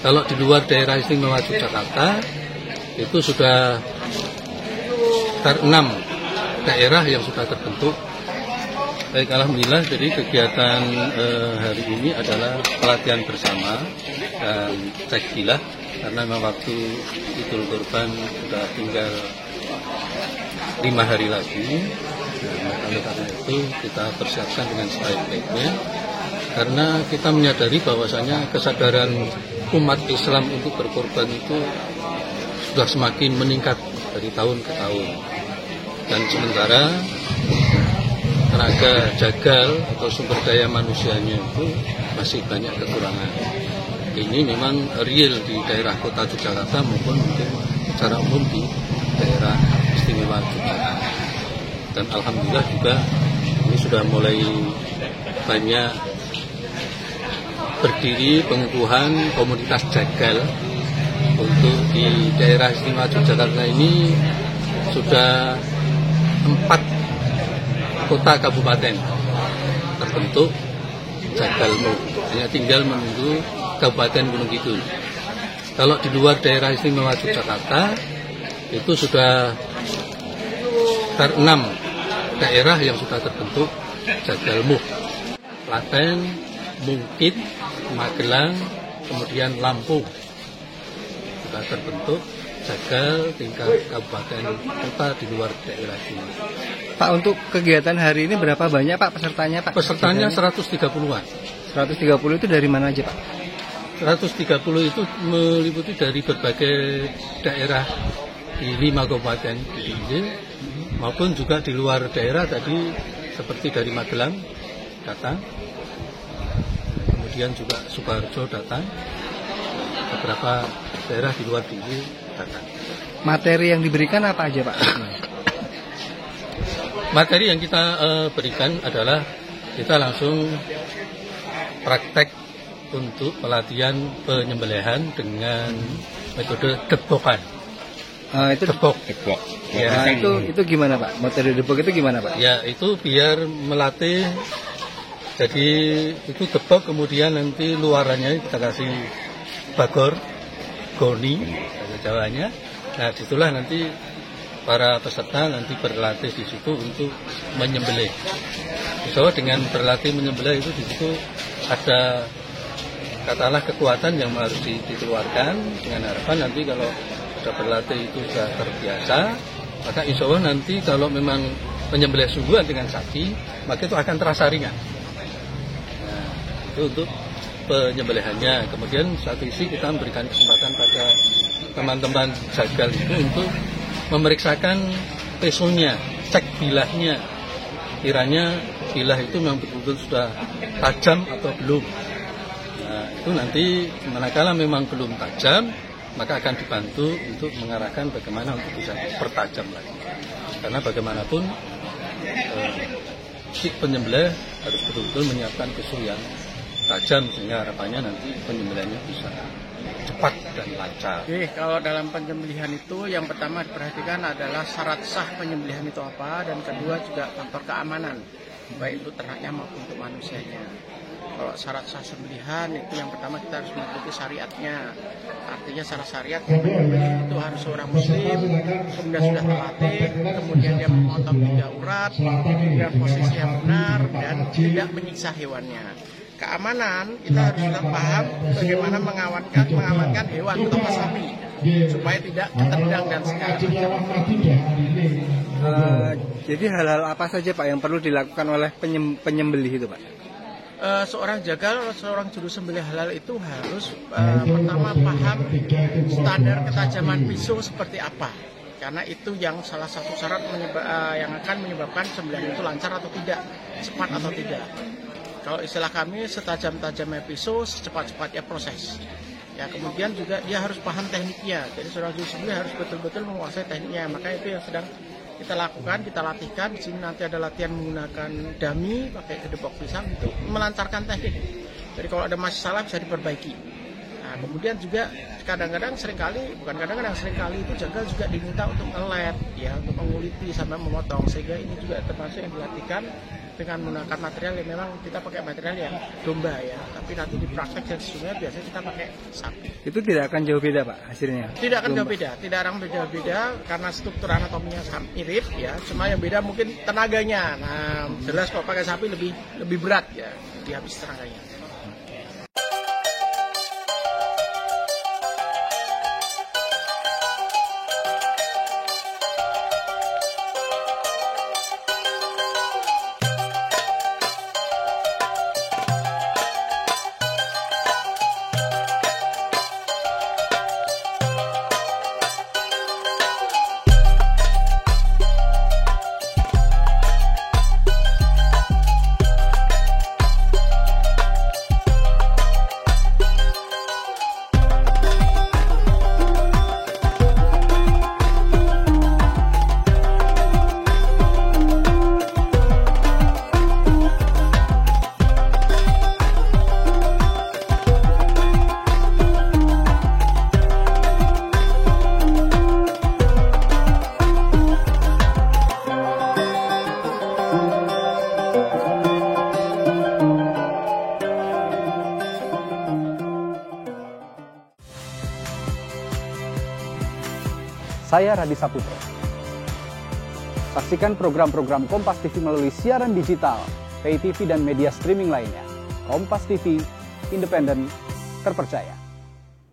Kalau di luar daerah istimewa Yogyakarta itu sudah sekitar 6 daerah yang sudah terbentuk. Baik, alhamdulillah. Jadi kegiatan hari ini adalah pelatihan bersama dan cek karena memang waktu Idul Kurban sudah tinggal 5 hari lagi. Dan oleh karena itu kita persiapkan dengan sebaik-baiknya, karena kita menyadari bahwasanya kesadaran umat Islam untuk berkorban itu sudah semakin meningkat dari tahun ke tahun. Dan sementara tenaga jagal atau sumber daya manusianya itu masih banyak kekurangan. Ini memang real di daerah kota Yogyakarta maupun mungkin secara umum di daerah istimewa Yogyakarta. Dan alhamdulillah juga ini sudah mulai banyak berdiri pengukuhan komunitas jagal. Untuk di daerah istimewa Yogyakarta ini sudah 4 kota kabupaten terbentuk jagalmu, hanya tinggal menunggu Kabupaten Gunung Kidul. Kalau di luar daerah istimewa Yogyakarta itu sudah sekitar 6 daerah yang sudah terbentuk jagalmu. Klaten, Mungkin, Magelang, kemudian Lampung sudah terbentuk jagal tingkat kabupaten kota di luar daerah ini. Pak, untuk kegiatan hari ini berapa banyak Pak pesertanya Pak? Pesertanya 130-an. 130 itu dari mana aja Pak? 130 itu meliputi dari berbagai daerah di 5 kabupaten ini, maupun juga di luar daerah tadi seperti dari Magelang datang, kemudian juga Sukoharjo datang, beberapa daerah di luar diri datang. Materi yang diberikan apa aja Pak? Materi yang kita berikan adalah kita langsung praktek untuk pelatihan penyembelihan dengan metode debokan. Itu debok. Ya, itu gimana Pak? Materi debok itu gimana Pak? Ya, itu biar melatih. Jadi itu debok, kemudian nanti luarannya kita kasih bagor, goni bahasa Jawanya. Nah, disitulah nanti para peserta nanti berlatih di situ untuk menyembelih. Misalnya dengan berlatih menyembelih itu di situ ada katakanlah kekuatan yang harus dikeluarkan, dengan harapan nanti kalau sudah berlatih itu sudah terbiasa, maka insya Allah nanti kalau memang menyembelih sungguhan dengan sapi, maka itu akan terasa ringan. Nah, itu untuk penyembelihannya. Kemudian satu sisi kita memberikan kesempatan pada teman-teman jagal itu untuk memeriksakan pesonya, cek bilahnya, kiranya bilah itu memang betul-betul sudah tajam atau belum. Nah, itu nanti manakala memang belum tajam, maka akan dibantu untuk mengarahkan bagaimana untuk bisa pertajam lagi. Karena bagaimanapun si penyembelih harus betul-betul menyiapkan pisau yang tajam sehingga harapannya nanti penyembelihannya bisa cepat dan lancar. Oke, kalau dalam penyembelihan itu yang pertama diperhatikan adalah syarat sah penyembelihan itu apa, dan kedua juga faktor keamanan, baik itu ternaknya maupun untuk manusianya. Kalau syarat sah sembelihan itu yang pertama kita harus mengikuti syariatnya. Artinya secara syariat itu harus seorang muslim, kemudian sudah terlatih, kemudian dia memotong 3 urat, kemudian posisi yang benar dan tidak menyiksa hewannya. Keamanan kita harus tetap paham bagaimana mengamankan hewan terutama sapi supaya tidak ketendang dan segala macam. Jadi hal-hal apa saja Pak yang perlu dilakukan oleh penyembelih itu Pak? Seorang jagal atau seorang juru sembelih halal itu harus pertama paham standar ketajaman pisau seperti apa, karena itu yang salah satu syarat yang akan menyebabkan sembelihan itu lancar atau tidak, cepat atau tidak. Kalau istilah kami setajam-tajamnya pisau, secepat-cepatnya proses. Ya, kemudian juga dia harus paham tekniknya. Jadi seorang juru sembelih harus betul-betul menguasai tekniknya. Maka itu yang sedang kita lakukan, kita latihkan. Di sini nanti ada latihan menggunakan dummy, pakai kedepok pisang untuk melancarkan teknik. Jadi kalau ada masalah bisa diperbaiki. Nah, Nah, kemudian juga kadang-kadang seringkali itu jagal juga diminta untuk nge-lab ya, untuk menguliti sampai memotong, sehingga ini juga termasuk yang dilatihkan dengan menggunakan material yang memang kita pakai material yang domba ya, tapi nanti di praktek dan sesungguhnya biasanya kita pakai sapi. Itu tidak akan jauh beda Pak hasilnya? Tidak akan jauh beda, tidak akan beda-beda karena struktur anatominya mirip ya, cuma yang beda mungkin tenaganya. Nah, jelas kalau pakai sapi lebih berat ya, lebih habis tenaganya. Saya Radi Saputro. Saksikan program-program Kompas TV melalui siaran digital, pay TV dan media streaming lainnya. Kompas TV, independen, terpercaya.